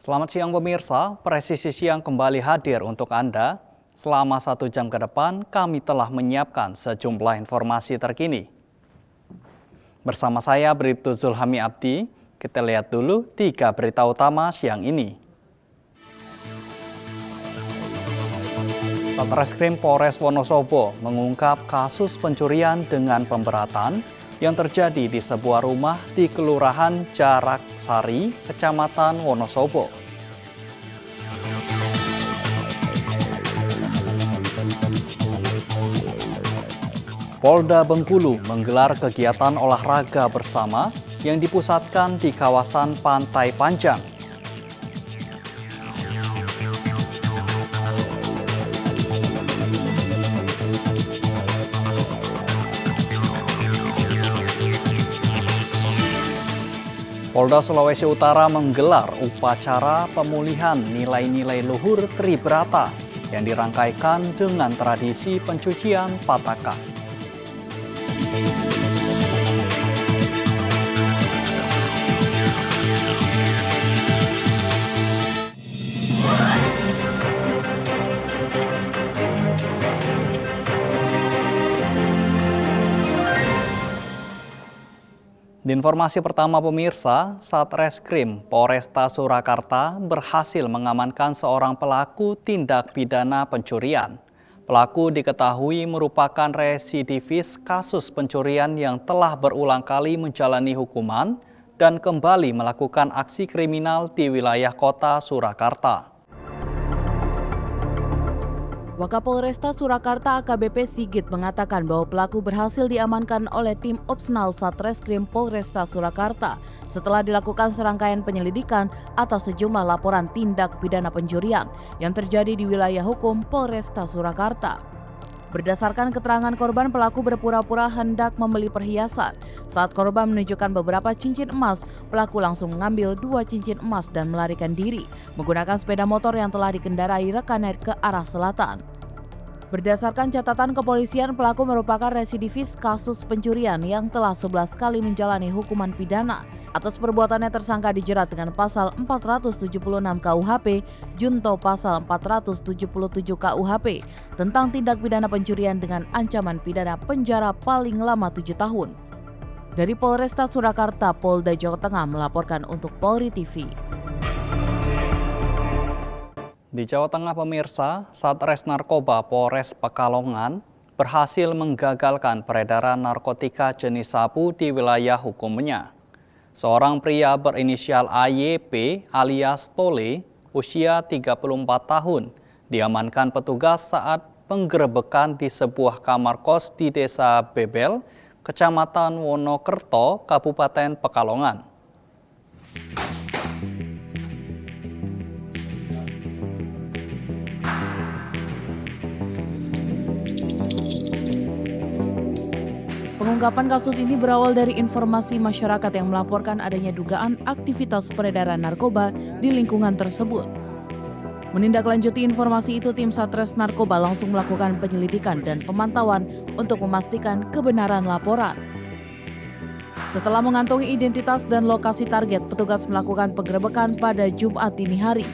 Selamat siang pemirsa, Presisi Siang kembali hadir untuk Anda. Selama 1 jam ke depan, kami telah menyiapkan sejumlah informasi terkini. Bersama saya, Bribtu Zulhami Abdi, kita lihat dulu 3 berita utama siang ini. Satreskrim Polres Wonosobo mengungkap kasus pencurian dengan pemberatan yang terjadi di sebuah rumah di Kelurahan Jarak Sari, Kecamatan Wonosobo. Polda Bengkulu menggelar kegiatan olahraga bersama yang dipusatkan di kawasan Pantai Panjang. Polda Sulawesi Utara menggelar upacara pemulihan nilai-nilai luhur Tribrata yang dirangkaikan dengan tradisi pencucian pataka. Di informasi pertama pemirsa, Satreskrim Polresta Surakarta berhasil mengamankan seorang pelaku tindak pidana pencurian. Pelaku diketahui merupakan residivis kasus pencurian yang telah berulang kali menjalani hukuman dan kembali melakukan aksi kriminal di wilayah kota Surakarta. Wakapolresta Surakarta AKBP Sigit mengatakan bahwa pelaku berhasil diamankan oleh tim Opsnal Satreskrim Polresta Surakarta setelah dilakukan serangkaian penyelidikan atas sejumlah laporan tindak pidana pencurian yang terjadi di wilayah hukum Polresta Surakarta. Berdasarkan keterangan korban, pelaku berpura-pura hendak membeli perhiasan. Saat korban menunjukkan beberapa cincin emas, pelaku langsung mengambil 2 cincin emas dan melarikan diri menggunakan sepeda motor yang telah dikendarai rekannya ke arah selatan. Berdasarkan catatan kepolisian, pelaku merupakan residivis kasus pencurian yang telah 11 kali menjalani hukuman pidana. Atas perbuatannya tersangka dijerat dengan pasal 476 KUHP, junto pasal 477 KUHP tentang tindak pidana pencurian dengan ancaman pidana penjara paling lama 7 tahun. Dari Polresta Surakarta, Polda Jawa Tengah melaporkan untuk Polri TV. Di Jawa Tengah pemirsa, Satres Narkoba Polres Pekalongan berhasil menggagalkan peredaran narkotika jenis sabu di wilayah hukumnya. Seorang pria berinisial AYP alias Tole, usia 34 tahun, diamankan petugas saat penggerebekan di sebuah kamar kos di Desa Bebel, Kecamatan Wonokerto, Kabupaten Pekalongan. Pengungkapan kasus ini berawal dari informasi masyarakat yang melaporkan adanya dugaan aktivitas peredaran narkoba di lingkungan tersebut. Menindaklanjuti informasi itu, tim Satres Narkoba langsung melakukan penyelidikan dan pemantauan untuk memastikan kebenaran laporan. Setelah mengantongi identitas dan lokasi target, petugas melakukan penggerebekan pada Jumat dini hari.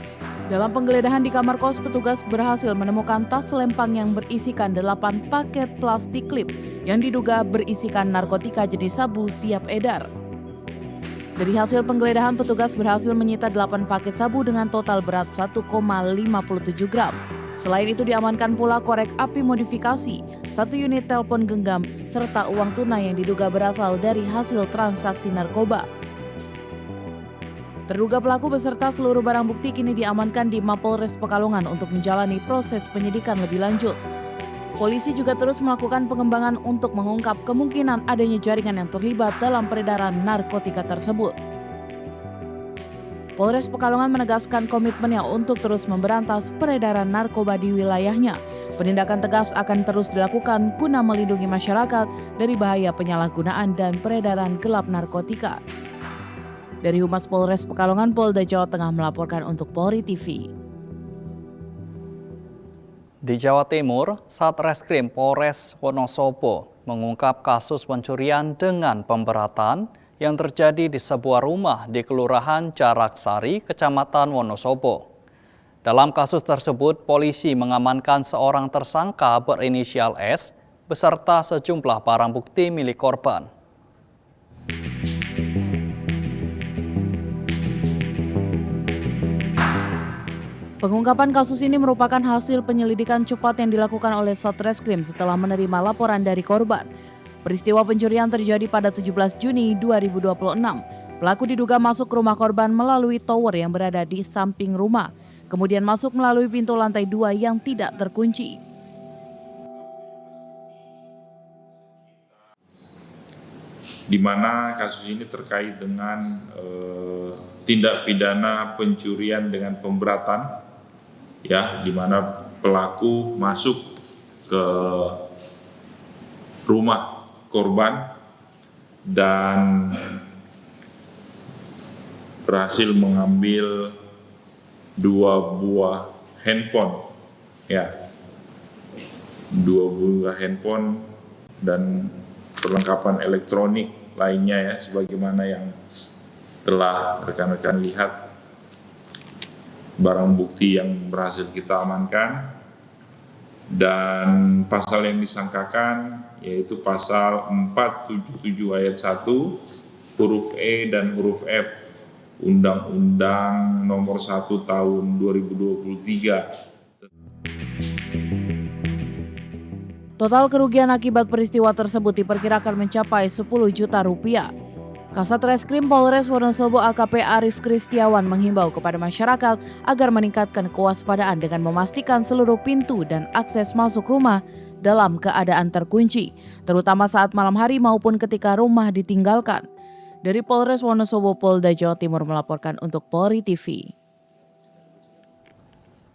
Dalam penggeledahan di kamar kos, petugas berhasil menemukan tas lempang yang berisikan 8 paket plastik klip yang diduga berisikan narkotika jenis sabu siap edar. Dari hasil penggeledahan, petugas berhasil menyita 8 paket sabu dengan total berat 1,57 gram. Selain itu diamankan pula korek api modifikasi, 1 unit telepon genggam, serta uang tunai yang diduga berasal dari hasil transaksi narkoba. Terduga pelaku beserta seluruh barang bukti kini diamankan di Mapolres Pekalongan untuk menjalani proses penyidikan lebih lanjut. Polisi juga terus melakukan pengembangan untuk mengungkap kemungkinan adanya jaringan yang terlibat dalam peredaran narkotika tersebut. Polres Pekalongan menegaskan komitmennya untuk terus memberantas peredaran narkoba di wilayahnya. Penindakan tegas akan terus dilakukan guna melindungi masyarakat dari bahaya penyalahgunaan dan peredaran gelap narkotika. Dari Humas Polres Pekalongan, Polda Jawa Tengah melaporkan untuk Polri TV. Di Jawa Timur, Satreskrim Polres Wonosobo mengungkap kasus pencurian dengan pemberatan yang terjadi di sebuah rumah di Kelurahan Jaraksari, Kecamatan Wonosobo. Dalam kasus tersebut, polisi mengamankan seorang tersangka berinisial S beserta sejumlah barang bukti milik korban. Pengungkapan kasus ini merupakan hasil penyelidikan cepat yang dilakukan oleh Satreskrim setelah menerima laporan dari korban. Peristiwa pencurian terjadi pada 17 Juni 2026. Pelaku diduga masuk ke rumah korban melalui tower yang berada di samping rumah, kemudian masuk melalui pintu lantai 2 yang tidak terkunci. Di mana kasus ini terkait dengan tindak pidana pencurian dengan pemberatan, ya, di mana pelaku masuk ke rumah korban dan berhasil mengambil 2 buah handphone, ya, 2 buah handphone dan perlengkapan elektronik lainnya, ya, sebagaimana yang telah rekan-rekan lihat barang bukti yang berhasil kita amankan. Dan pasal yang disangkakan yaitu pasal 477 ayat 1 huruf E dan huruf F Undang-Undang Nomor 1 Tahun 2023. Total kerugian akibat peristiwa tersebut diperkirakan mencapai 10 juta rupiah. Kasat Reskrim Polres Wonosobo AKP Arif Kristiawan menghimbau kepada masyarakat agar meningkatkan kewaspadaan dengan memastikan seluruh pintu dan akses masuk rumah dalam keadaan terkunci, terutama saat malam hari maupun ketika rumah ditinggalkan. Dari Polres Wonosobo, Polda Jawa Timur melaporkan untuk Polri TV.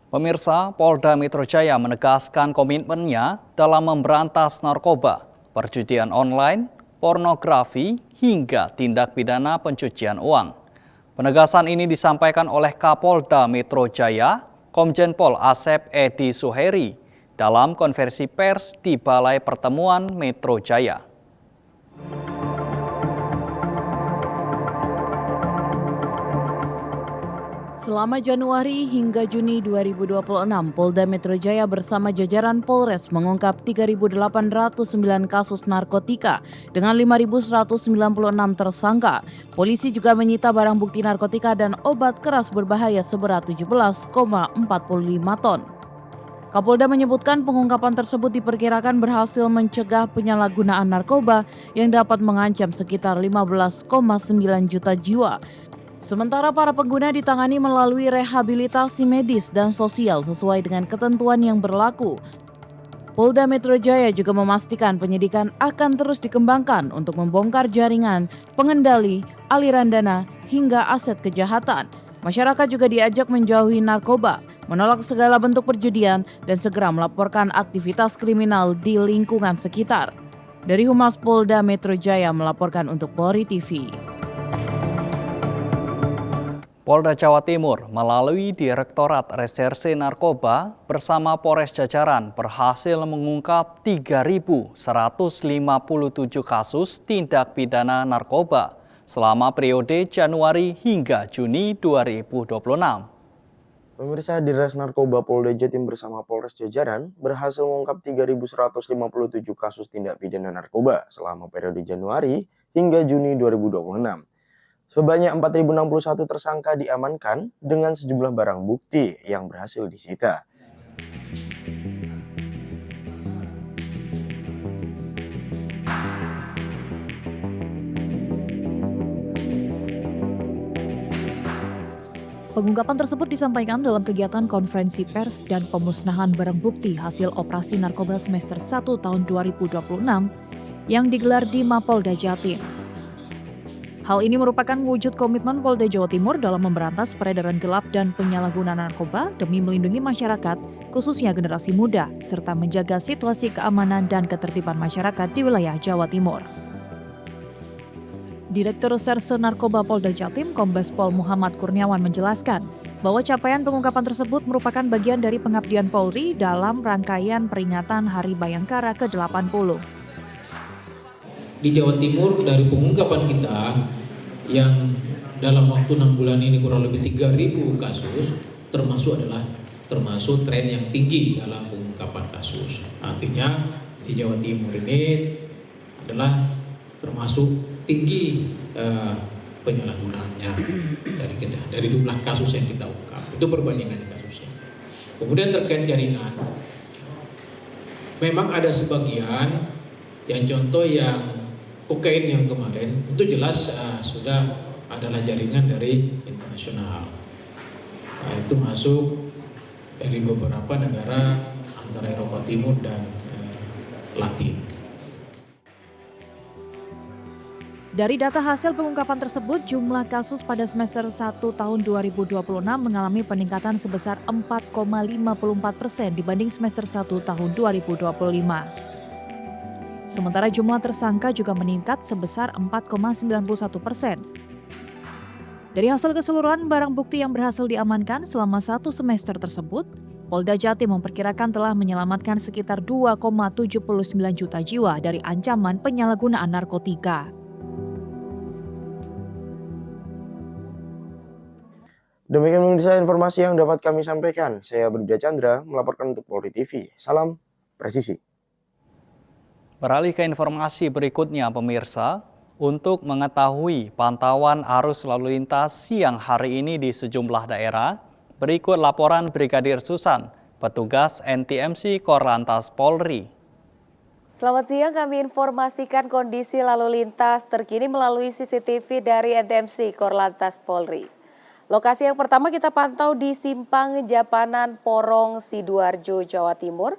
Pemirsa, Polda Metro Jaya menegaskan komitmennya dalam memberantas narkoba, perjudian online, pornografi, hingga tindak pidana pencucian uang. Penegasan ini disampaikan oleh Kapolda Metro Jaya, Komjen Pol Asep Edi Suheri, dalam konferensi pers di Balai Pertemuan Metro Jaya. Selama Januari hingga Juni 2026, Polda Metro Jaya bersama jajaran Polres mengungkap 3.809 kasus narkotika dengan 5.196 tersangka. Polisi juga menyita barang bukti narkotika dan obat keras berbahaya seberat 17,45 ton. Kapolda menyebutkan pengungkapan tersebut diperkirakan berhasil mencegah penyalahgunaan narkoba yang dapat mengancam sekitar 15,9 juta jiwa. Sementara para pengguna ditangani melalui rehabilitasi medis dan sosial sesuai dengan ketentuan yang berlaku. Polda Metro Jaya juga memastikan penyidikan akan terus dikembangkan untuk membongkar jaringan, pengendali, aliran dana, hingga aset kejahatan. Masyarakat juga diajak menjauhi narkoba, menolak segala bentuk perjudian, dan segera melaporkan aktivitas kriminal di lingkungan sekitar. Dari Humas Polda Metro Jaya melaporkan untuk Polri TV. Polda Jawa Timur melalui Direktorat Reserse Narkoba bersama Polres Jajaran berhasil mengungkap 3.157 kasus tindak pidana narkoba selama periode Januari hingga Juni 2026. Pemirsa, Dirres Narkoba Polda Jatim bersama Polres Jajaran berhasil mengungkap 3.157 kasus tindak pidana narkoba selama periode Januari hingga Juni 2026. Sebanyak 4.061 tersangka diamankan dengan sejumlah barang bukti yang berhasil disita. Pengungkapan tersebut disampaikan dalam kegiatan konferensi pers dan pemusnahan barang bukti hasil operasi narkoba semester 1 tahun 2026 yang digelar di Mapolda Jatim. Hal ini merupakan wujud komitmen Polda Jawa Timur dalam memberantas peredaran gelap dan penyalahgunaan narkoba demi melindungi masyarakat, khususnya generasi muda, serta menjaga situasi keamanan dan ketertiban masyarakat di wilayah Jawa Timur. Direktur Reserse Narkoba Polda Jatim, Kombes Pol Muhammad Kurniawan menjelaskan bahwa capaian pengungkapan tersebut merupakan bagian dari pengabdian Polri dalam rangkaian peringatan Hari Bayangkara ke-80. di Jawa Timur dari pengungkapan kita yang dalam waktu 6 bulan ini kurang lebih 3.000 kasus, termasuk tren yang tinggi dalam pengungkapan kasus. Artinya di Jawa Timur ini adalah termasuk tinggi penyalahgunaannya dari jumlah kasus yang kita ungkap. Itu perbandingan kasusnya. Kemudian terkait jaringan, memang ada sebagian yang contoh yang kokain yang kemarin itu jelas sudah adalah jaringan dari internasional. Itu masuk dari beberapa negara antara Eropa Timur dan Latin. Dari data hasil pengungkapan tersebut, jumlah kasus pada semester 1 tahun 2026 mengalami peningkatan sebesar 4,54% dibanding semester 1 tahun 2025. Sementara jumlah tersangka juga meningkat sebesar 4,91%. Dari hasil keseluruhan barang bukti yang berhasil diamankan selama 1 semester tersebut, Polda Jatim memperkirakan telah menyelamatkan sekitar 2,79 juta jiwa dari ancaman penyalahgunaan narkotika. Demikian pemirsa informasi yang dapat kami sampaikan. Saya Budha Chandra melaporkan untuk Polri TV. Salam presisi. Beralih ke informasi berikutnya pemirsa, untuk mengetahui pantauan arus lalu lintas siang hari ini di sejumlah daerah, berikut laporan Brigadir Susan, petugas NTMC Korlantas Polri. Selamat siang, kami informasikan kondisi lalu lintas terkini melalui CCTV dari NTMC Korlantas Polri. Lokasi yang pertama kita pantau di Simpang Japanan Porong, Sidoarjo, Jawa Timur.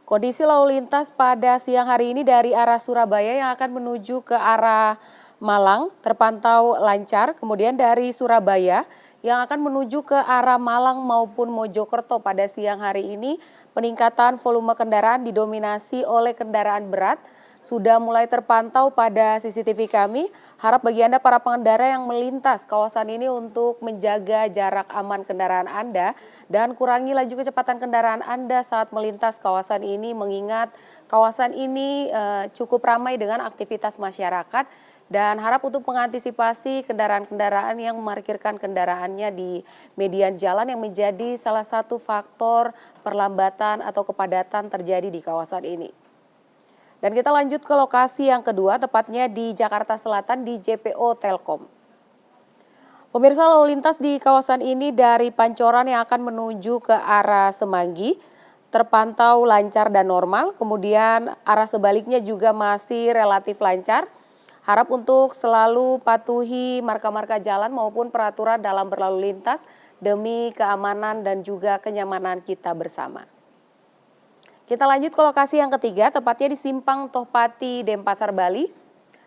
Kondisi lalu lintas pada siang hari ini dari arah Surabaya yang akan menuju ke arah Malang terpantau lancar. Kemudian dari Surabaya yang akan menuju ke arah Malang maupun Mojokerto pada siang hari ini peningkatan volume kendaraan didominasi oleh kendaraan berat. Sudah mulai terpantau pada CCTV kami. Harap bagi Anda para pengendara yang melintas kawasan ini untuk menjaga jarak aman kendaraan Anda dan kurangi laju kecepatan kendaraan Anda saat melintas kawasan ini, mengingat kawasan ini cukup ramai dengan aktivitas masyarakat dan harap untuk mengantisipasi kendaraan-kendaraan yang memarkirkan kendaraannya di median jalan yang menjadi salah satu faktor perlambatan atau kepadatan terjadi di kawasan ini. Dan kita lanjut ke lokasi yang kedua, tepatnya di Jakarta Selatan di JPO Telkom. Pemirsa, lalu lintas di kawasan ini dari Pancoran yang akan menuju ke arah Semanggi terpantau lancar dan normal, kemudian arah sebaliknya juga masih relatif lancar. Harap untuk selalu patuhi marka-marka jalan maupun peraturan dalam berlalu lintas demi keamanan dan juga kenyamanan kita bersama. Kita lanjut ke lokasi yang ketiga, tepatnya di Simpang Tohpati, Denpasar, Bali.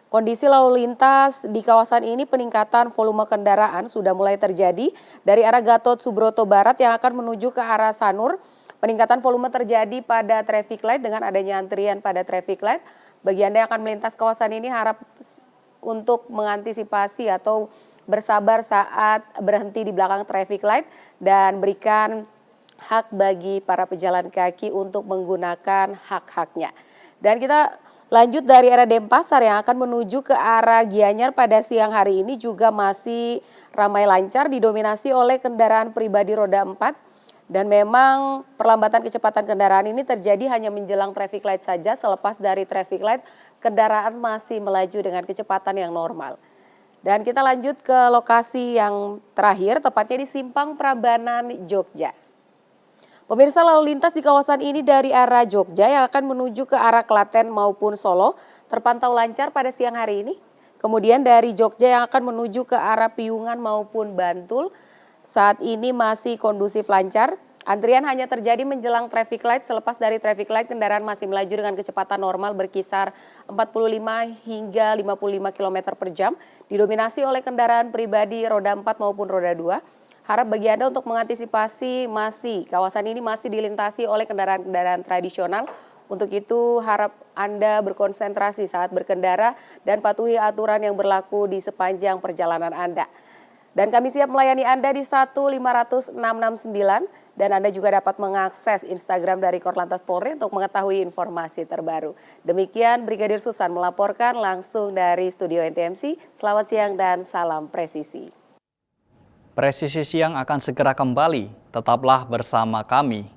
Kondisi lalu lintas di kawasan ini peningkatan volume kendaraan sudah mulai terjadi dari arah Gatot Subroto Barat yang akan menuju ke arah Sanur. Peningkatan volume terjadi pada traffic light dengan adanya antrian pada traffic light. Bagi Anda yang akan melintas kawasan ini harap untuk mengantisipasi atau bersabar saat berhenti di belakang traffic light dan berikan hak bagi para pejalan kaki untuk menggunakan hak-haknya. Dan kita lanjut dari arah Denpasar yang akan menuju ke arah Gianyar pada siang hari ini juga masih ramai lancar didominasi oleh kendaraan pribadi roda 4. Dan memang perlambatan kecepatan kendaraan ini terjadi hanya menjelang traffic light saja, selepas dari traffic light kendaraan masih melaju dengan kecepatan yang normal. Dan kita lanjut ke lokasi yang terakhir, tepatnya di Simpang Prambanan, Jogja. Pemirsa, lalu lintas di kawasan ini dari arah Jogja yang akan menuju ke arah Klaten maupun Solo terpantau lancar pada siang hari ini. Kemudian dari Jogja yang akan menuju ke arah Piungan maupun Bantul saat ini masih kondusif lancar. Antrian hanya terjadi menjelang traffic light, selepas dari traffic light kendaraan masih melaju dengan kecepatan normal berkisar 45 hingga 55 km per jam. Didominasi oleh kendaraan pribadi roda 4 maupun roda 2. Harap bagi Anda untuk mengantisipasi kawasan ini masih dilintasi oleh kendaraan-kendaraan tradisional. Untuk itu harap Anda berkonsentrasi saat berkendara dan patuhi aturan yang berlaku di sepanjang perjalanan Anda. Dan kami siap melayani Anda di 15669 Dan Anda juga dapat mengakses Instagram dari Korlantas Polri untuk mengetahui informasi terbaru. Demikian Brigadir Susan melaporkan langsung dari studio NTMC. Selamat siang dan salam presisi. Presisi Siang akan segera kembali. Tetaplah bersama kami.